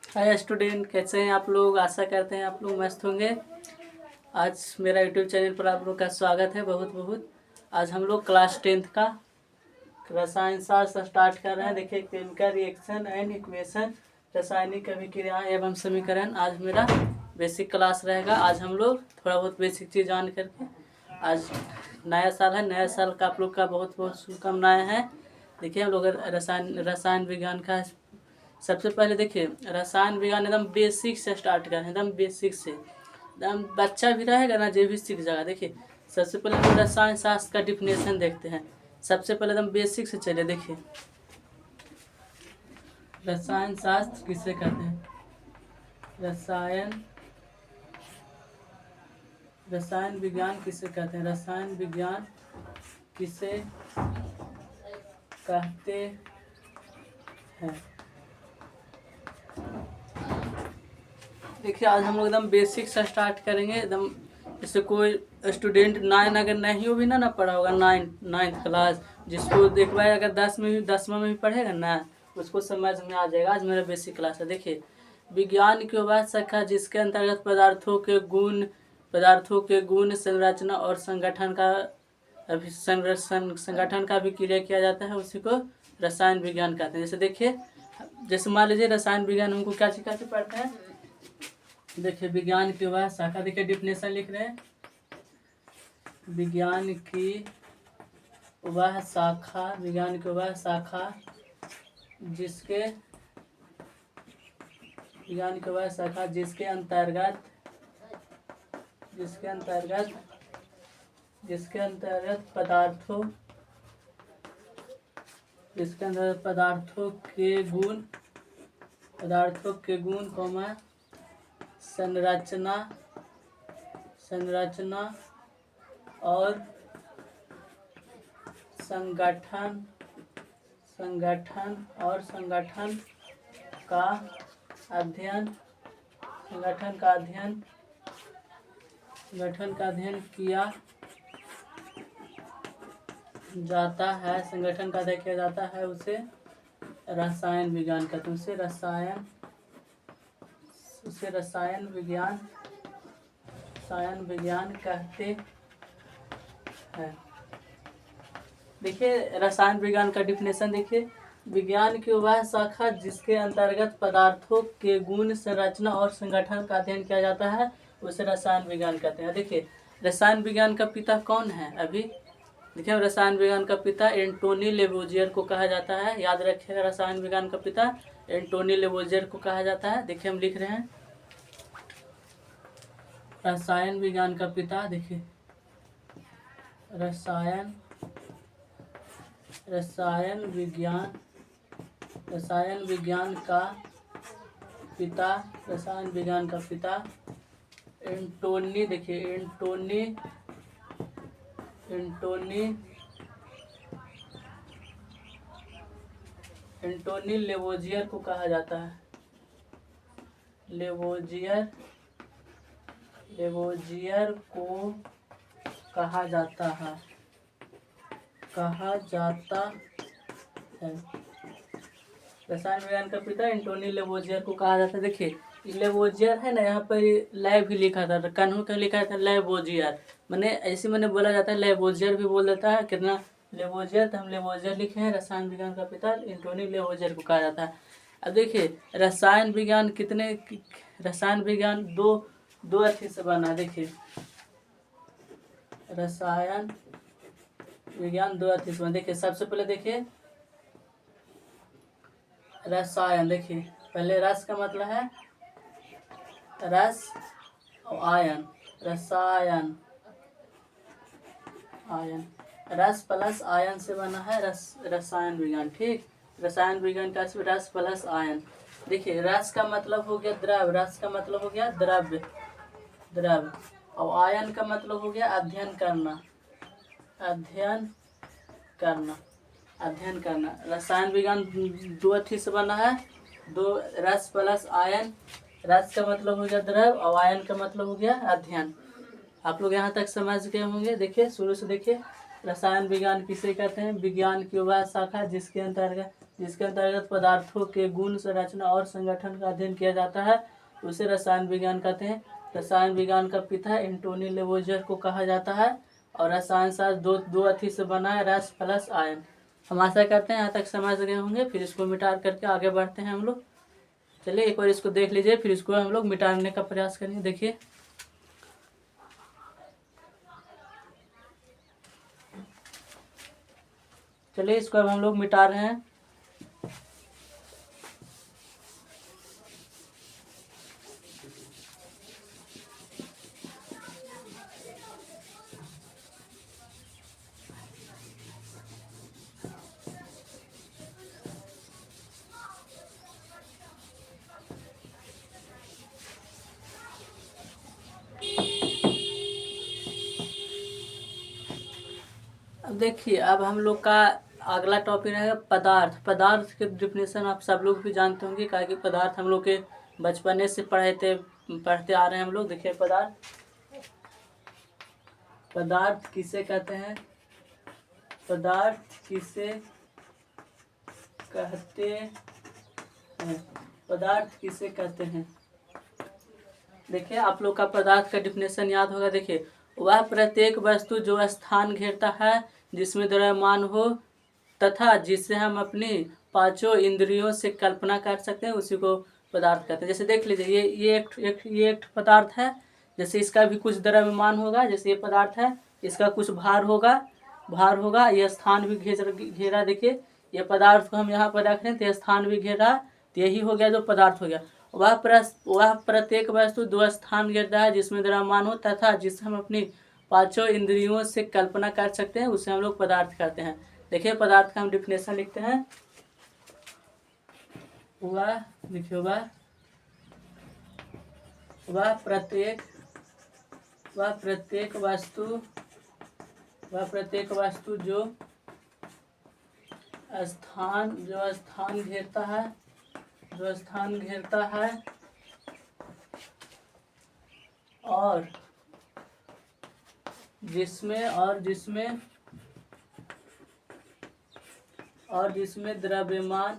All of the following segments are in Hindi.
हाय स्टूडेंट, कैसे हैं आप लोग। आशा करते हैं आप लोग मस्त होंगे। आज मेरा यूट्यूब चैनल पर आप लोग का स्वागत है बहुत बहुत। आज हम लोग क्लास 10th का रसायन शास्त्र स्टार्ट कर रहे हैं। देखिए, केमिकल रिएक्शन एंड इक्वेशन, रासायनिक अभिक्रिया एवं समीकरण आज मेरा बेसिक क्लास रहेगा। आज हम लोग थोड़ा बहुत बेसिक चीज़ जान करके, आज नया साल है, नया साल का आप लोग का बहुत बहुत शुभकामनाएँ हैं। देखिए, हम लोग रसायन विज्ञान का सबसे पहले देखिए रसायन विज्ञान एकदम बेसिक से स्टार्ट करें, एकदम बेसिक से। एकदम बच्चा भी रहेगा ना, जो भी सीख जाएगा। देखिए, सबसे पहले हम रसायन शास्त्र का डिफिनेशन देखते हैं। सबसे पहले एकदम बेसिक से चलिए। देखिए, रसायन शास्त्र किसे कहते हैं। रसायन विज्ञान किसे कहते हैं। रसायन विज्ञान किसे कहते हैं। देखिए, आज हम लोग एकदम बेसिक से स्टार्ट करेंगे। एकदम जैसे कोई स्टूडेंट 9 अगर नहीं हो भी ना पढ़ा होगा, 9th क्लास, जिसको एक बार अगर 10वां में भी पढ़ेगा ना, उसको समझ में आ जाएगा। आज मेरा बेसिक क्लास है। देखिए, विज्ञान की वह शाखा जिसके अंतर्गत पदार्थों के गुण संरचना और संगठन का भी क्रिया किया जाता है, उसी को रसायन विज्ञान कहते हैं। जैसे देखिए, जैसे मान लीजिए रसायन विज्ञान हमको क्या सिखाते पढ़ते हैं। देखिए, विज्ञान की वह शाखा, देखिए डिफिनेशन लिख रहे हैं। विज्ञान की वह शाखा जिसके अंतर्गत पदार्थों के गुण संरचना और संगठन का अध्ययन किया जाता है, उसे रसायन विज्ञान कहते हैं। उसे रसायन विज्ञान कहते हैं। देखिए, रसायन विज्ञान का डिफिनेशन देखिए। विज्ञान की वह शाखा जिसके अंतर्गत पदार्थों के गुण संरचना और संगठन का अध्ययन किया जाता है, उसे रसायन विज्ञान कहते हैं। देखिए, रसायन विज्ञान का पिता कौन है। अभी देखिए, रसायन विज्ञान का पिता एंटोनी लेवोजियर को कहा जाता है। याद रखिएगा, रसायन विज्ञान का पिता एंटोनी लेवोजियर को कहा जाता है। देखिए, हम लिख रहे हैं रसायन विज्ञान का पिता। देखिए, रसायन विज्ञान का पिता एंटोनी। देखिए, एंटोनी लेवोजियर को कहा जाता है। लेवोजियर को कहा जाता है। रसायन विज्ञान का पिता एंटोनी लेवोजियर को कहा जाता है। देखिए, लेवोजियर है ना, यहाँ पर लैब भी लिखा था, कानून का लिखा था लेवोजियर। मैंने ऐसे बोला जाता है, लेवोजियर भी बोल देता है। कितना लेवोजियर, तो हम लेवोजियर लिखे हैं। रसायन विज्ञान का पिता एंटोनी लेवोजियर को कहा जाता है। अब देखिए, रसायन विज्ञान दो अर्थी से बना। देखिए, रसायन विज्ञान 2 अर्थी से बना। देखिए, सबसे पहले देखिए रसायन। देखिए, पहले रस का मतलब है रस और आयन। रस प्लस आयन से बना है रसायन विज्ञान। ठीक, रसायन विज्ञान का रस प्लस आयन। देखिए, रस का मतलब हो गया द्रव्य, और आयन का मतलब हो गया अध्ययन करना। रसायन विज्ञान 2 अर्थी से बना है। रस प्लस आयन। रस का मतलब हो गया द्रव्य और आयन का मतलब हो गया अध्ययन। आप लोग यहाँ तक समझ गए होंगे। देखिए, शुरू से देखिए, रसायन विज्ञान किसे कहते हैं। विज्ञान की वह शाखा जिसके अंतर्गत जिसके अंतर्गत पदार्थों के गुण, संरचना और संगठन का अध्ययन किया जाता है, उसे रसायन विज्ञान कहते हैं। रसायन विज्ञान का पिता एंटोनी लेवोइजर को कहा जाता है। और रसायन शास्त्र दो अथी से बना है, रस प्लस आयन। हम आशा करते हैं यहाँ तक समझ गए होंगे। फिर इसको मिटा करके आगे बढ़ते हैं हम लोग। चलिए एक बार इसको देख लीजिए, फिर इसको हम लोग मिटाने का प्रयास करेंगे। देखिए चलिए इसको अब हम लोग मिटा रहे हैं। अब देखिए, अब हम लोग का अगला टॉपिक है पदार्थ। पदार्थ के डिफिनेशन आप सब लोग भी जानते होंगे, क्या कि पदार्थ हम लोग के बचपने से पढ़ते आ रहे हैं हम लोग। देखिए पदार्थ किसे कहते हैं? पदार्थ किसे कहते हैं? पदार्थ किसे कहते हैं? देखिए आप लोग का पदार्थ का डिफिनेशन याद होगा। देखिए, वह प्रत्येक वस्तु जो स्थान घेरता है, जिसमें द्रव्यमान हो तथा जिसे हम अपनी पांचों इंद्रियों से कल्पना कर सकते हैं, उसी को पदार्थ कहते हैं। जैसे देख लीजिए, ये एक पदार्थ है। जैसे इसका भी कुछ द्रव्यमान होगा, जैसे ये पदार्थ है, इसका कुछ भार होगा। ये स्थान भी घेरा। देखिए ये पदार्थ को हम यहाँ पर रख रहे हैं तो ये स्थान भी घेरा, तो यही हो गया जो पदार्थ हो गया। वह प्रत्येक वस्तु दो स्थान घेरता है, जिसमें द्रव्यमान हो तथा जिसे हम अपनी पांचों इंद्रियों से कल्पना कर सकते हैं, उसे हम लोग पदार्थ कहते हैं। देखिए पदार्थ का हम डिफिनेशन लिखते हैं। वह प्रत्येक वस्तु जो स्थान घेरता है और जिसमें द्रव्यमान होता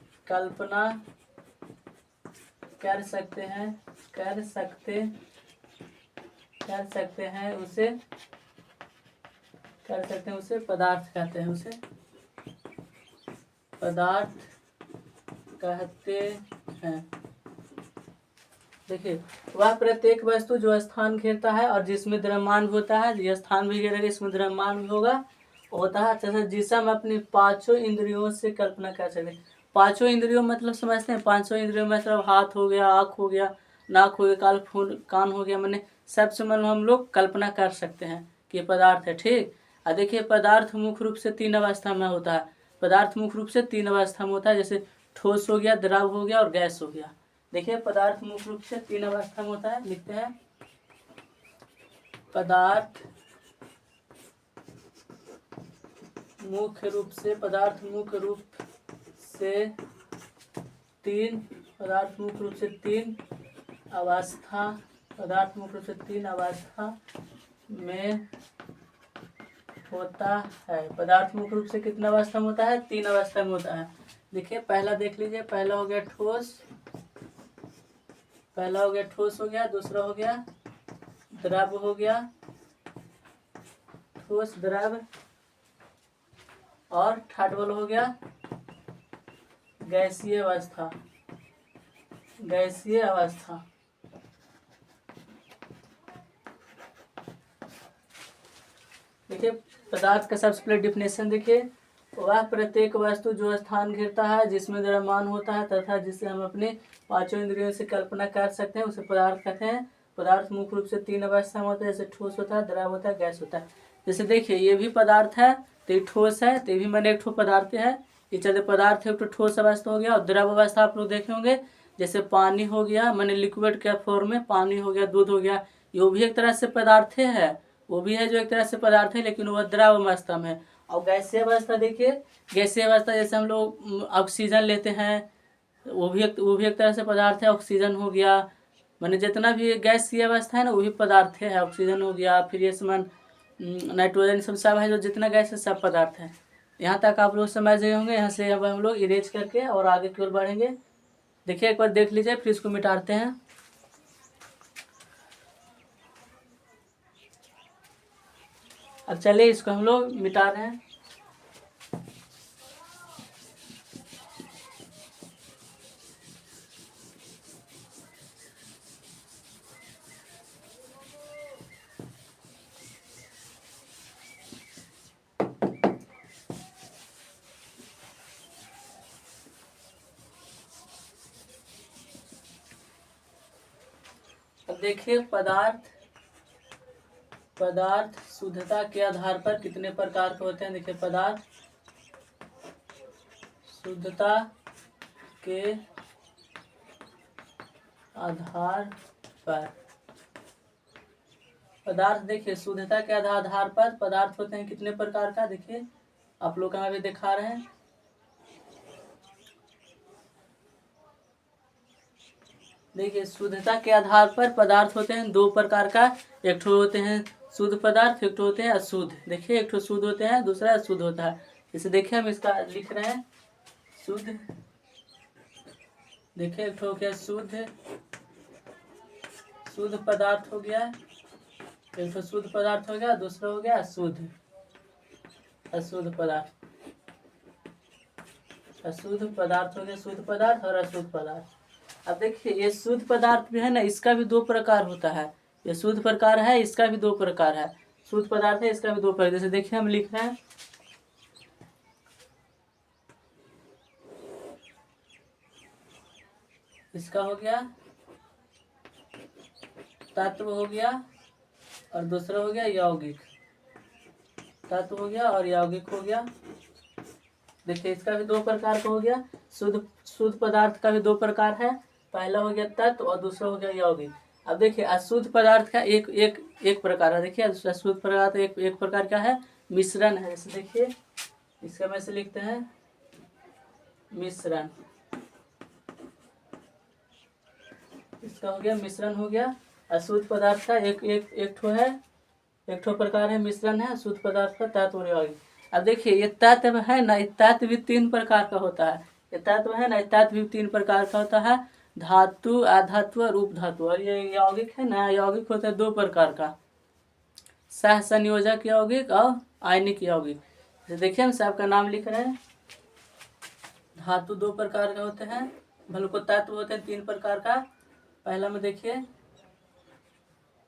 है तथा जिसे हम अपनी पांचों इंद्रियों से कल्पना कर सकते हैं, उसे पदार्थ कहते हैं। उसे पदार्थ कहते हैं। देखिए, वह प्रत्येक वस्तु जो स्थान घेरता है और जिसमें द्रव्यमान होता है, यह स्थान भी घेरेगा, इसमें द्रव्यमान भी होता है तथा जिसे हम अपनी पांचों इंद्रियों से कल्पना कर सकते हैं। पांचों इंद्रियों मतलब समझते हैं? पांचों इंद्रियों मतलब हाथ हो गया, आँख हो गया, नाक हो गया, कान हो गया, मैंने सबसे मतलब हम लोग कल्पना कर सकते हैं कि ये पदार्थ है। ठीक। और देखिए पदार्थ मुख्य रूप से तीन अवस्था में होता है। जैसे ठोस हो गया, द्रव हो गया और गैस हो गया। देखिए पदार्थ मुख्य रूप से तीन अवस्था में होता है। लिखते हैं पदार्थ मुख्य रूप से तीन अवस्था में होता है। पदार्थ मुख्य रूप से कितना अवस्था में होता है? तीन अवस्था में होता है। देखिए पहला देख लीजिए, पहला हो गया ठोस हो गया, दूसरा हो गया द्रव हो गया, ठोस द्रव, और थर्ड वाला हो गया गैसीय अवस्था। देखिए पदार्थ का सबसे पहले डिफिनेशन देखिए, वह प्रत्येक वस्तु जो स्थान घेरता है, जिसमें द्रव्यमान होता है तथा जिसे हम अपने पांचों इंद्रियों से कल्पना कर सकते हैं, उसे पदार्थ कहते हैं। पदार्थ मुख्य रूप से तीन अवस्था में होता है, जैसे ठोस होता है, द्रव होता है, गैस होता है। जैसे देखिए ये भी पदार्थ है, तो ये ठोस है, तो ये भी मैंने एक ठो पदार्थ है, ये चलते पदार्थ एक तो ठोस अवस्था हो गया और द्रव अवस्था आप लोग देखे होंगे, जैसे पानी हो गया, मैंने लिक्विड के फॉर्म में पानी हो गया, दूध हो गया, ये भी एक तरह से पदार्थ है, वो भी है जो एक तरह से पदार्थ है, लेकिन वह द्रव अवस्था में। और गैसीय अवस्था देखिए, गैसीय अवस्था जैसे हम लोग ऑक्सीजन लेते हैं, वो भी एक तरह से पदार्थ है। ऑक्सीजन हो गया, मैंने जितना भी गैसीय अवस्था है ना वो भी पदार्थ है। ऑक्सीजन हो गया, फिर ये समान नाइट्रोजन सब है, जो जितना गैस है सब पदार्थ है। यहाँ तक आप लोग समझ गए होंगे। यहाँ से अब हम लोग इरेज करके और आगे की ओर बढ़ेंगे। देखिए एक बार देख लीजिए, फिर इसको मिटाते हैं। अब चलिए इसको हम लोग मिटा रहे हैं। अब देखिए पदार्थ शुद्धता के आधार पर कितने प्रकार के होते हैं। देखिए पदार्थ शुद्धता के आधार पर, पदार्थ देखिए शुद्धता के आधार पर पदार्थ होते हैं कितने प्रकार का। देखिए आप लोग यहाँ भी दिखा रहे हैं। देखिए शुद्धता के आधार पर पदार्थ होते हैं दो प्रकार का। एक ठो होते हैं शुद्ध पदार्थ, एक ठो होते हैं अशुद्ध। देखिए एक ठो शुद्ध होते हैं, दूसरा अशुद्ध होता है। जैसे देखिए हम इसका लिख रहे हैं शुद्ध। देखिए एक ठो हो गया शुद्ध पदार्थ हो गया, एक ठो शुद्ध पदार्थ हो गया, दूसरा हो गया अशुद्ध पदार्थ। अशुद्ध पदार्थ हो गया शुद्ध पदार्थ और अशुद्ध पदार्थ। अब देखिए ये शुद्ध पदार्थ भी है ना, इसका भी दो प्रकार होता है। ये शुद्ध प्रकार है, इसका भी दो प्रकार है। शुद्ध पदार्थ है, इसका भी दो प्रकार। जैसे देखिए हम लिख रहे हैं इसका हो गया तत्व हो गया और दूसरा हो गया यौगिक। तत्व हो गया और यौगिक हो गया। देखिए इसका भी दो प्रकार का हो गया। शुद्ध पदार्थ का भी दो प्रकार है, पहला हो गया तत्व और दूसरा हो गया यौगिक। अब देखिए अशुद्ध पदार्थ का एक प्रकार है। देखिए अशुद्ध पदार्थ एक प्रकार का है, मिश्रण है। जैसे देखिए इसका में से लिखते हैं मिश्रण। इसका हो गया मिश्रण हो गया। अशुद्ध पदार्थ का एक ठो है, एक ठो प्रकार है मिश्रण है शुद्ध पदार्थ का, तत्व और यौगिक। अब देखिए ये तत्व है ना, ये तत्व भी तीन प्रकार का होता है। ये तत्व है ना, ये तत्व भी तीन प्रकार का होता है, धातु, अधातु और उपधातु। और ये यौगिक है ना, यौगिक होता है दो प्रकार का, सह संयोजक यौगिक और आयनिक यौगिक। तो देखिए हम सबका नाम लिख रहे हैं। धातु दो प्रकार का होते हैं, भले तत्व होते हैं तीन प्रकार का। पहला में देखिए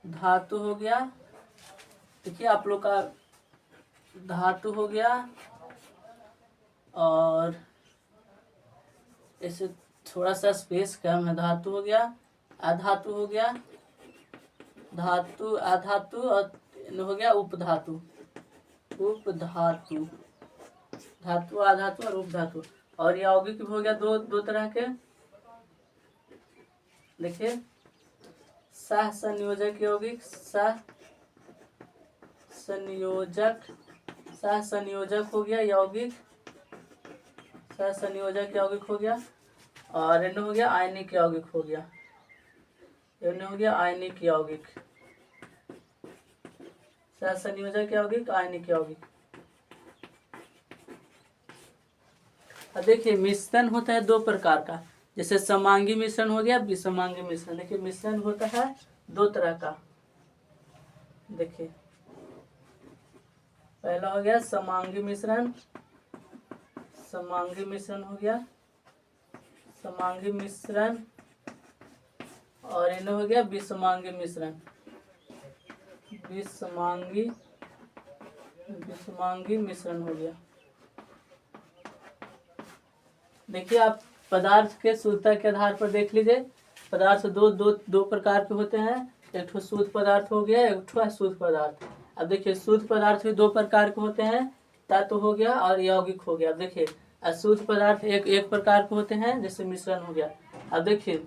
धातु हो गया। देखिए आप लोग का धातु हो गया, और ऐसे थोड़ा सा स्पेस कम है। धातु हो गया, अधातु हो गया, धातु अधातु और हो गया उपधातु। धातु अधातु और उपधातु। और यौगिक हो गया दो तरह के। देखिए सह संयोजक यौगिक, सह संयोजक हो गया यौगिक, सह संयोजक यौगिक हो गया। और इन्हें हो गया आयनिक यौगिक हो गया, इन्हें हो गया आयनिक यौगिक। सह संयोजक यौगिक, आयनिक यौगिक। अब देखिए मिश्रण होता है दो प्रकार का। जैसे समांगी मिश्रण हो गया, विसमांगी मिश्रण। देखिए मिश्रण होता है दो तरह का। देखिए पहला हो गया समांगी मिश्रण, समांगी मिश्रण हो गया, समांगी मिश्रण। और इन्हें हो गया विसमांगी मिश्रण, विसमांगी मिश्रण हो गया। देखिए आप पदार्थ के शुद्धता के आधार पर देख लीजिए। पदार्थ दो प्रकार के होते हैं, एक ठो शुद्ध पदार्थ हो गया, एक ठो अशुद्ध पदार्थ। अब देखिए शुद्ध पदार्थ भी दो प्रकार के होते हैं, तत्व हो गया और यौगिक हो गया। अब देखिए अशुद्ध पदार्थ एक एक प्रकार के होते हैं, जैसे मिश्रण हो गया। अब देखिए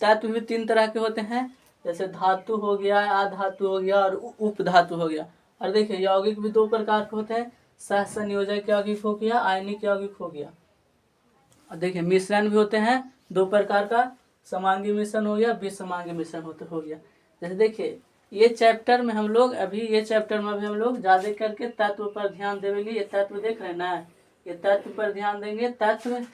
तत्व भी 3 तरह के होते हैं, जैसे धातु हो गया, अधातु हो गया और उप धातु हो गया। और देखिए यौगिक भी 2 प्रकार के होते हैं, सह संयोजक यौगिक हो गया, आयनिक यौगिक हो गया। और देखिए मिश्रण भी होते हैं 2 प्रकार का, समांगी मिश्रण हो गया, विसमांगी मिश्रण हो गया। जैसे देखिए ये चैप्टर में हम लोग ये चैप्टर में अभी हम लोग ज़्यादा करके तत्व पर ध्यान देंगे। ये तत्व देख रहे हैं ना, ये तत्व पर ध्यान देंगे, तत्व,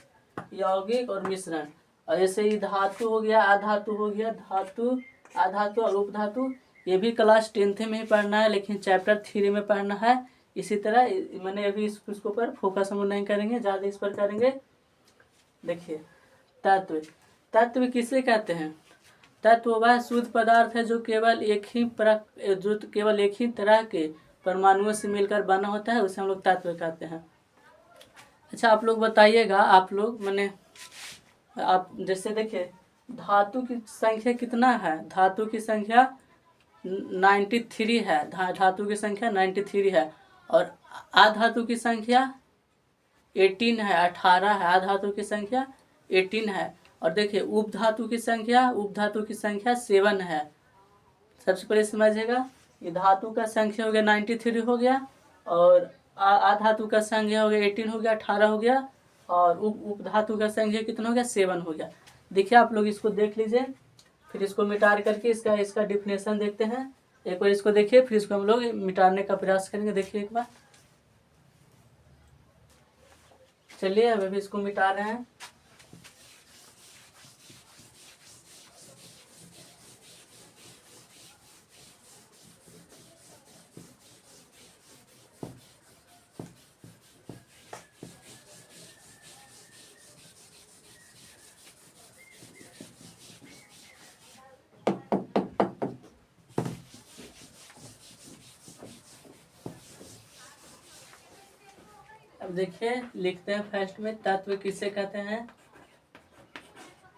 यौगिक और मिश्रण। और जैसे ये धातु हो गया, अधातु हो गया, धातु, अधातु और उपधातु, ये भी क्लास 10th में ही पढ़ना है, लेकिन चैप्टर 3 में पढ़ना है। इसी तरह मैंने अभी इसको पर फोकस हम नहीं करेंगे, ज़्यादा इस पर करेंगे। देखिए तत्व, तत्व किसे कहते हैं? तत्व वह शुद्ध पदार्थ है जो केवल एक ही तरह के परमाणुओं से मिलकर बना होता है, उसे हम लोग तत्व कहते हैं। अच्छा आप लोग बताइएगा, आप लोग मैंने आप जैसे देखिए धातु की संख्या कितना है? धातु की संख्या 93 है, धातु की संख्या 93 है। और अधातु की संख्या 18 है, 18 है, अधातु की संख्या 18 है। और देखिए उपधातु की संख्या 7 है। सबसे पहले समझिएगा, ये धातु का संख्या हो गया 93 हो गया, और अधातु का संख्या हो गया 18 हो गया, 18 हो गया, और उपधातु का संख्या कितना हो गया? 7 हो गया। देखिए आप लोग इसको देख लीजिए, फिर इसको मिटा करके इसका डिफिनेशन देखते हैं। एक बार इसको देखिए, फिर इसको हम लोग मिटाने का प्रयास करेंगे। देखिए एक बार, चलिए अब अभी इसको मिटा रहे हैं। अब देखिए लिखते हैं फर्स्ट में, तत्व किसे कहते हैं?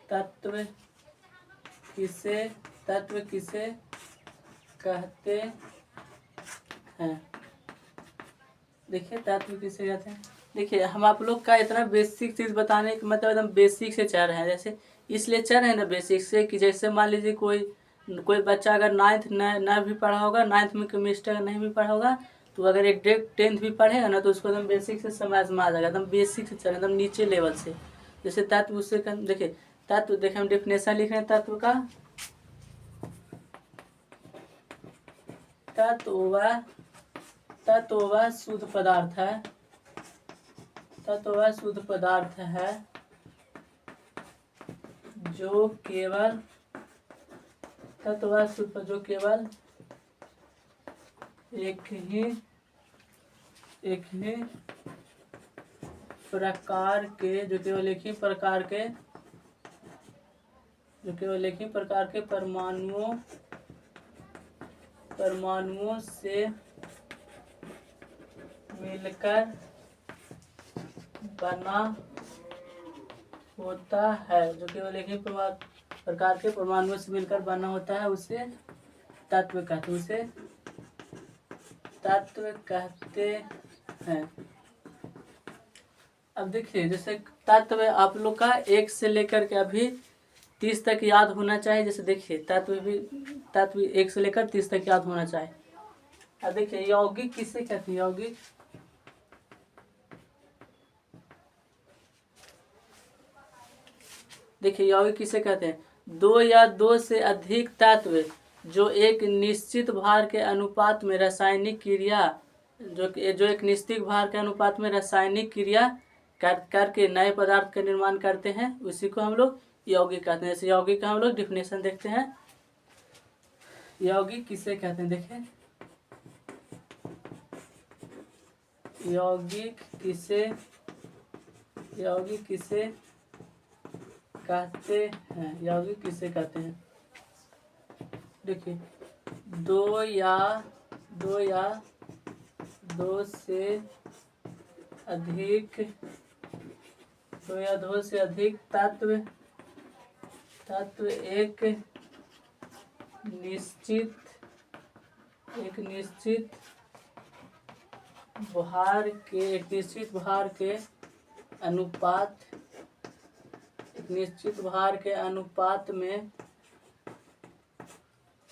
तत्व किसे कहते हैं? देखिए तत्व किसे कहते हैं। देखिए हम आप लोग का इतना बेसिक चीज़ बताने का मतलब एकदम बेसिक से चल रहे हैं। जैसे इसलिए चल रहे हैं ना बेसिक से, कि जैसे मान लीजिए कोई बच्चा अगर 9th न भी पढ़ा होगा, 9th में केमिस्ट्री अगर नहीं भी पढ़ा होगा, तो अगर एक 10th भी पढ़ेगा ना, तो उसको एकदम बेसिक से समझ में आ जाएगा, एकदम बेसिक से चल, एकदम नीचे लेवल से। जैसे तत्व उससे देखिए तत्व, देखिए हम डिफिनेशन लिख रहे हैं तत्व का। तत्व वह शुद्ध पदार्थ है, तत्व वह शुद्ध पदार्थ है जो केवल एक ही प्रकार के परमाणुओं से मिलकर बना होता है, जो केवल एक ही प्रकार के परमाणुओं से मिलकर बना होता है, उसे तत्व कहते हैं। अब देखिए जैसे तत्व आप लोग का 1 से लेकर के अभी 30 तक याद होना चाहिए। जैसे देखिए तत्व 1 से लेकर 30 तक याद होना चाहिए। अब देखिए यौगिक किसे कहते हैं? यौगिक, देखिए यौगिक किसे कहते हैं? 2 या 2 से अधिक तत्व जो एक निश्चित भार के अनुपात में रासायनिक क्रिया करके नए पदार्थ का निर्माण करते हैं, उसी को हम लोग यौगिक कहते हैं। जैसे यौगिक का हम लोग डिफिनेशन देखते हैं, यौगिक किसे कहते हैं। देखें यौगिक किसे कहते हैं। देखिए 2 या 2 से अधिक तत्व एक निश्चित भार के अनुपात, एक निश्चित भार के अनुपात में,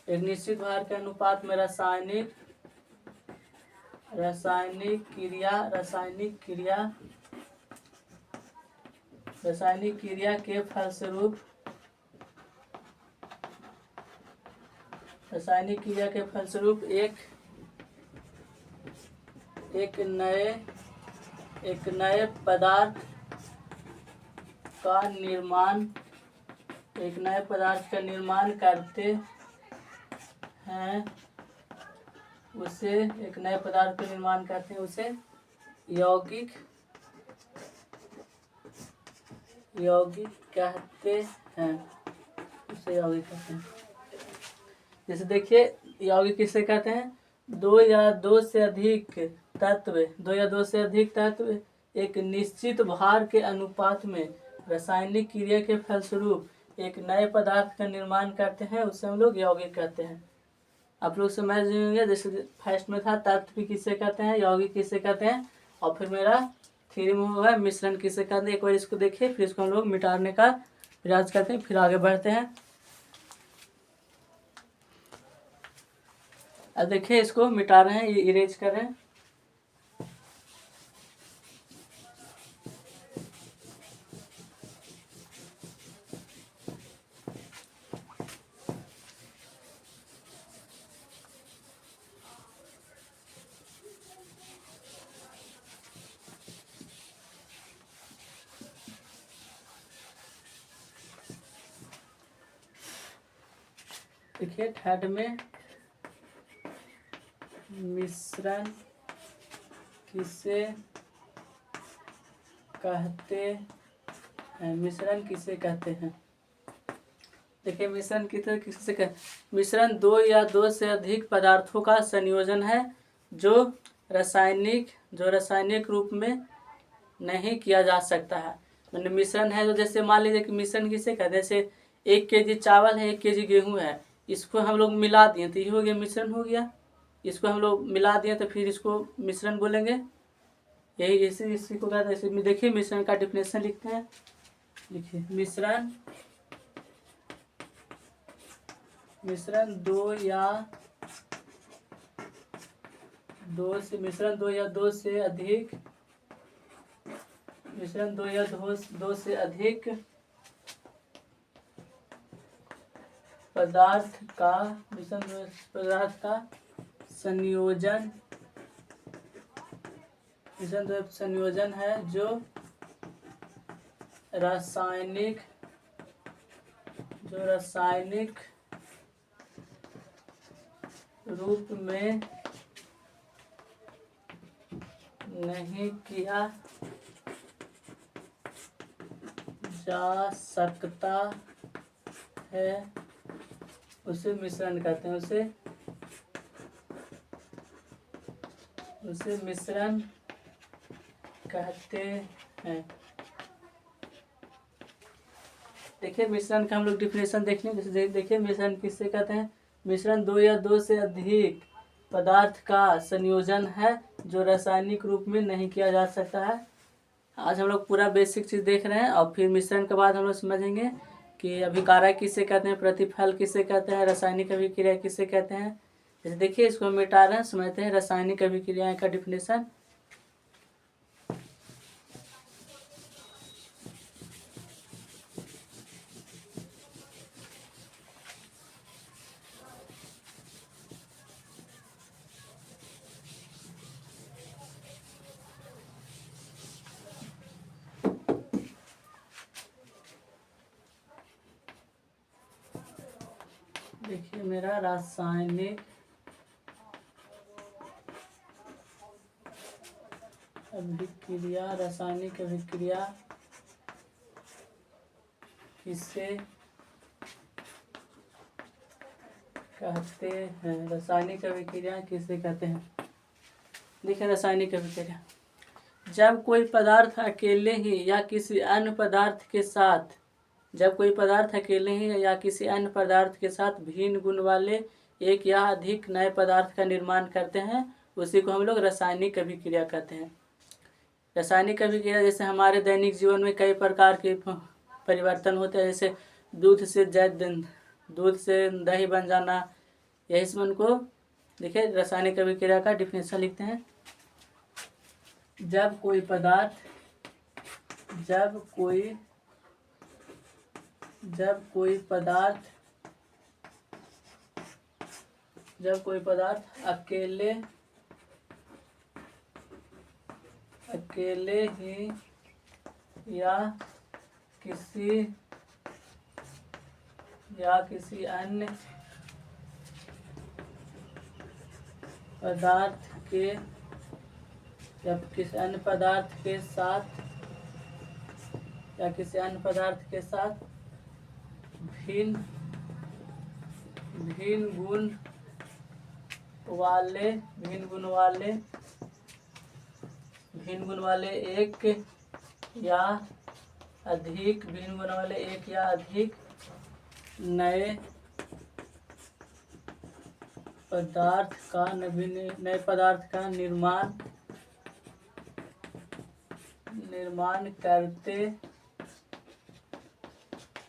एक निश्चित भार के अनुपात में रासायनिक क्रिया के फलस्वरूप एक नए पदार्थ का निर्माण करते हैं, उसे यौगिक कहते हैं। जैसे देखिए यौगिक किसे कहते हैं? दो या दो से अधिक तत्व एक निश्चित भार के अनुपात में रासायनिक क्रिया के फलस्वरूप एक नए पदार्थ का निर्माण करते हैं, उसे हम लोग यौगिक कहते हैं। आप लोग समझ जाएंगे। जैसे फर्स्ट में था तत्व किसे कहते हैं, यौगिक किसे कहते हैं, और फिर मेरा थ्री में हुआ मिश्रण किसे कहते हैं। एक बार इसको देखिए, फिर इसको हम लोग मिटाने का प्रयास करते हैं, फिर आगे बढ़ते हैं। अब देखिए इसको मिटा रहे हैं, इरेज कर रहे हैं। देखिए थर्ड में मिश्रण किसे कहते हैं, देखिए मिश्रण किसे कहते हैं। मिश्रण दो या दो से अधिक पदार्थों का संयोजन है जो रासायनिक रूप में नहीं किया जा सकता है। मतलब मिश्रण है, तो जैसे मान लीजिए कि मिश्रण किसे कहते हैं, जैसे 1 केजी चावल है, 1 केजी गेहूँ है, इसको हम लोग मिला दिए तो ये हो गया मिश्रण हो गया। इसको हम लोग मिला दिए तो फिर इसको मिश्रण बोलेंगे। यही इसी को कहते हैं। देखिए मिश्रण का डिफिनेशन लिखते हैं। देखिए मिश्रण दो या दो से अधिक पदार्थ का संयोजन है जो रासायनिक रूप में नहीं किया जा सकता है, उसे मिश्रण कहते हैं। उसे मिश्रण कहते हैं। देखिए मिश्रण का हम लोग डिफिनेशन देख लें। जैसे देखिए मिश्रण किससे कहते हैं। मिश्रण दो या दो से अधिक पदार्थ का संयोजन है जो रासायनिक रूप में नहीं किया जा सकता है। आज हम लोग पूरा बेसिक चीज़ देख रहे हैं, और फिर मिश्रण के बाद हम लोग समझेंगे कि अभिकारक किसे कहते हैं, प्रतिफल किसे कहते हैं, रासायनिक अभिक्रिया किसे कहते हैं। जैसे देखिए इसको मिटा रहे हैं, समझते हैं रासायनिक अभिक्रिया का डिफिनेशन। देखिए मेरा रासायनिक अभिक्रिया किसे कहते हैं, रासायनिक अभिक्रिया किसे कहते हैं। देखिए रासायनिक अभिक्रिया, जब कोई पदार्थ अकेले ही या किसी अन्य पदार्थ के साथ भिन्न गुण वाले एक या अधिक नए पदार्थ का निर्माण करते हैं, उसी को हम लोग रासायनिक अभिक्रिया कहते हैं। रासायनिक अभिक्रिया जैसे हमारे दैनिक जीवन में कई प्रकार के परिवर्तन होते हैं, जैसे दूध से दही बन जाना। यही सब उनको देखिए रासायनिक अभिक्रिया का डिफिनेशन लिखते हैं। जब कोई पदार्थ अकेले ही या किसी अन्य पदार्थ के साथ भिन्न गुण वाले एक या अधिक नए पदार्थ का निर्माण करते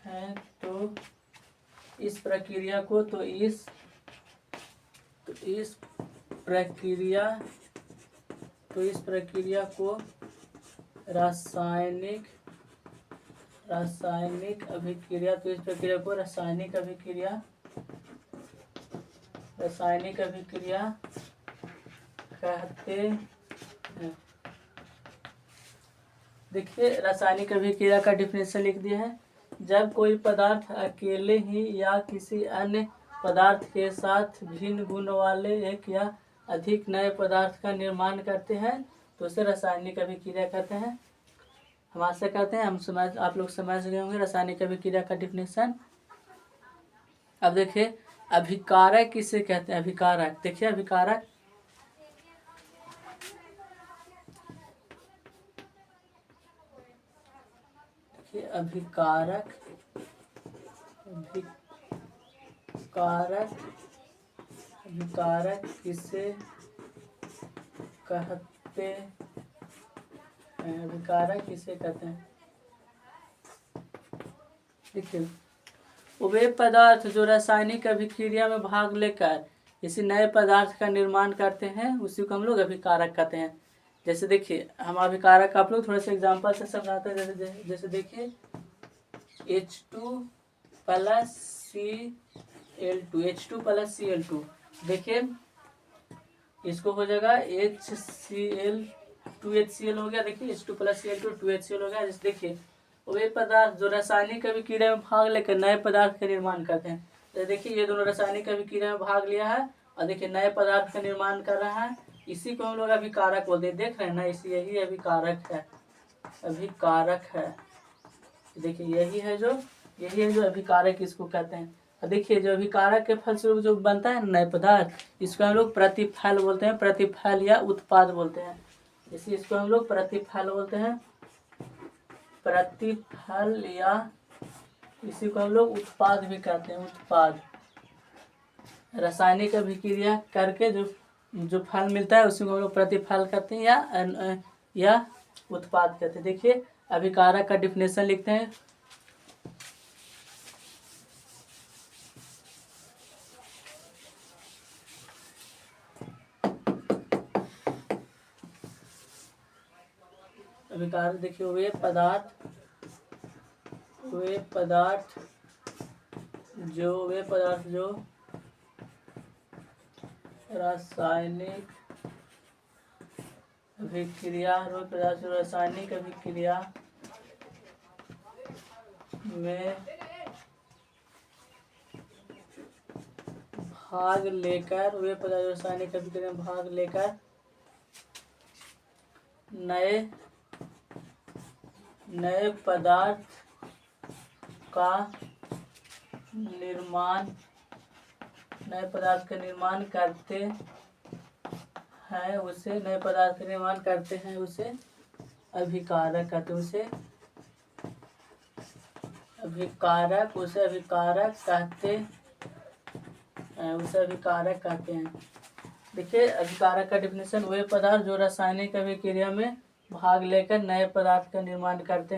हैं, तो इस प्रक्रिया को रासायनिक अभिक्रिया कहते हैं। देखिए रासायनिक अभिक्रिया का डिफिनेशन लिख दिया है। जब कोई पदार्थ अकेले ही या किसी अन्य पदार्थ के साथ भिन्न गुण वाले एक या अधिक नए पदार्थ का निर्माण करते हैं, तो उसे रासायनिक अभिक्रिया कहते हैं। हम आशा करते हैं आप लोग समझ गए होंगे रासायनिक अभिक्रिया का डिफिनेशन। अब देखिए अभिकारक किसे कहते हैं। अभिकारक देखिए अभिकारक किसे कहते हैं। देखिए वे पदार्थ जो रासायनिक अभिक्रिया में भाग लेकर किसी नए पदार्थ का निर्माण करते हैं, उसी को हम लोग अभिकारक कहते हैं। जैसे देखिए हम अभिकारक आप लोग थोड़ा सा एग्जांपल से समझाते हैं। जैसे देखिए H2 + Cl2 देखिए इसको हो जाएगा HCl 2HCl हो गया। देखिए H2 + Cl2 2HCl हो गया। जैसे देखिए वे पदार्थ जो रासायनिक अभिक्रिया में भाग लेकर नए पदार्थ का निर्माण करते हैं। तो देखिए ये दोनों रासायनिक अभिक्रिया में भाग लिया है और देखिए नए पदार्थ का निर्माण कर रहा है, इसी को हम लोग अभिकारक बोलते हैं। देख रहे हैं ना, यही अभिकारक है। देखिए यही है जो अभिकारक इसको कहते हैं। और देखिए जो अभिकारक के फलस्वरूप जो बनता है नए पदार्थ, इसको हम लोग प्रतिफल बोलते हैं, प्रतिफल या उत्पाद बोलते हैं। जैसे इसको हम लोग प्रतिफल बोलते हैं, प्रतिफल, या इसी को हम लोग उत्पाद भी कहते हैं। उत्पाद रासायनिक अभिक्रिया करके जो फल मिलता है उसी को हम लोग प्रतिफल कहते हैं या उत्पाद कहते हैं। देखिए अभिकारक का डिफिनेशन लिखते हैं। अभिकारक देखिए वे पदार्थ जो रासायनिक अभिक्रिया में भाग लेकर नए पदार्थ का निर्माण करते हैं, उसे अभिकारक कहते हैं। उसे अभिकारक कहते हैं। देखिए अभिकारक का डिफिनेशन वे पदार्थ जो रासायनिक अभिक्रिया में भाग लेकर नए पदार्थ का निर्माण करते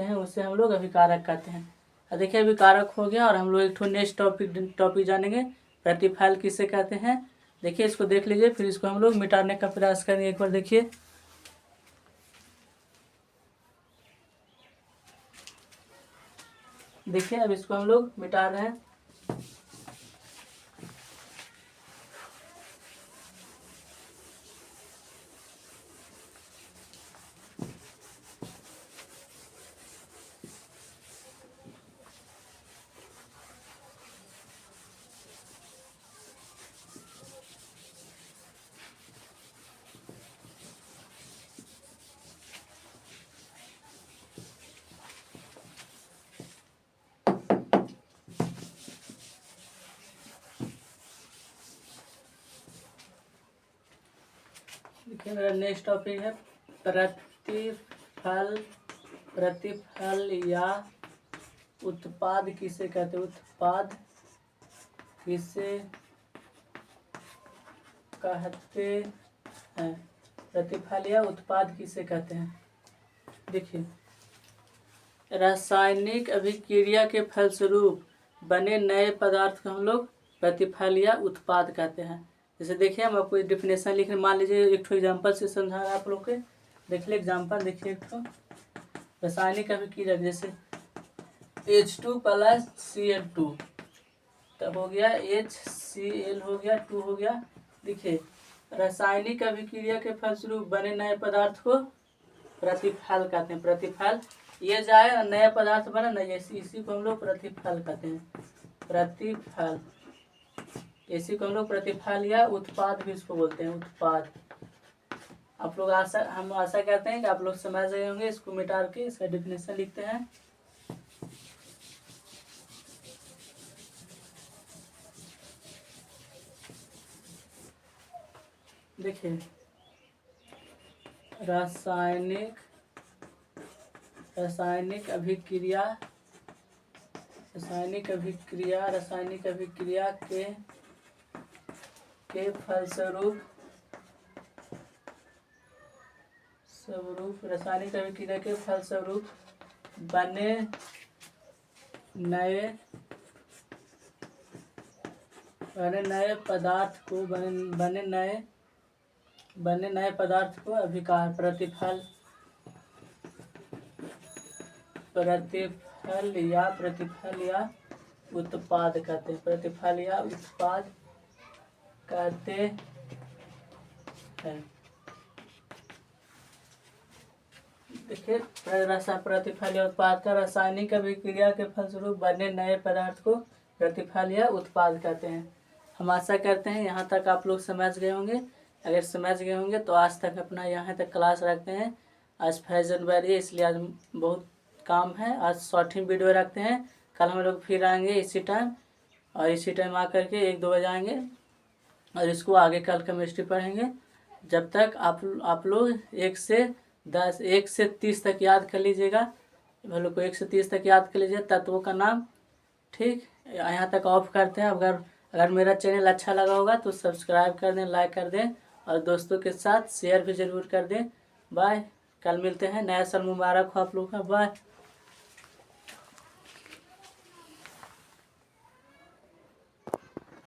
हैं उसे हम लोग अभिकारक कहते हैं। अब देखिए अभिकारक हो गया और हम लोग एक नेक्स्ट टॉपिक जानेंगे, प्रतिफल किसे कहते हैं। देखिए इसको देख लीजिए, फिर इसको हम लोग मिटाने का प्रयास करेंगे। एक बार देखिए, अब इसको हम लोग मिटा रहे हैं। देखिए मेरा नेक्स्ट टॉपिक है प्रतिफल या उत्पाद किसे कहते हैं। उत्पाद किसे कहते हैं, प्रतिफल या उत्पाद किसे कहते हैं। देखिए रासायनिक अभिक्रिया के फलस्वरूप बने नए पदार्थ को हम लोग प्रतिफल या उत्पाद कहते हैं। जैसे देखिए हम आपको डिफिनेशन लिख रहे, मान लीजिए एक ठो एग्जाम्पल से समझा रहा आप लोग के। देख लीजिए एग्जाम्पल, देखिए एक ठो रासायनिक अभिक्रिया जैसे H2 + Cl2 तब हो गया HCl हो गया 2 हो गया। देखिए रासायनिक अभिक्रिया के फलस्वरूप बने नए पदार्थ को प्रतिफल कहते हैं। प्रतिफल ये जाए और नया पदार्थ बना ना, इसी को हम लोग प्रतिफल कहते हैं। प्रतिफल, इसी को हम लोग प्रतिफल या उत्पाद भी इसको बोलते हैं, उत्पाद। आप लोग हम आशा करते हैं कि आप लोग समझ गए होंगे। इसको मिटा के इसका डिफिनेशन लिखते हैं। देखिए रासायनिक अभिक्रिया के फलस्वरूप रासायनिक अभिक्रिया के फलस्वरूप बने नए पदार्थ को अभिकार प्रतिफल या उत्पाद कहते हैं। प्रतिफल या उत्पाद कहते हैं। देखिए प्रतिफल या उत्पाद का रासायनिक अभिक्रिया के फलस्वरूप बने नए पदार्थ को प्रतिफल या उत्पाद कहते हैं। हम आशा करते हैं यहाँ तक आप लोग समझ गए होंगे। अगर समझ गए होंगे तो आज तक अपना यहाँ तक क्लास रखते हैं। आज 5 जनवरी है, इसलिए आज बहुत काम है। आज शॉर्टिंग वीडियो रखते हैं। कल हम लोग फिर आएंगे इसी टाइम, और इसी टाइम आकर के 1-2 बजे आएंगे और इसको आगे कल केमिस्ट्री पढ़ेंगे। जब तक आप लोग 1 से 30 तक याद कर लीजिएगा। हम लोग को 1 से 30 तक याद कर लीजिए तत्वों का नाम। ठीक, यहाँ तक ऑफ करते हैं। अगर मेरा चैनल अच्छा लगा होगा तो सब्सक्राइब कर दें, लाइक कर दें और दोस्तों के साथ शेयर भी ज़रूर कर दें। बाय, कल मिलते हैं। नया साल मुबारक हो आप लोग का। बाय।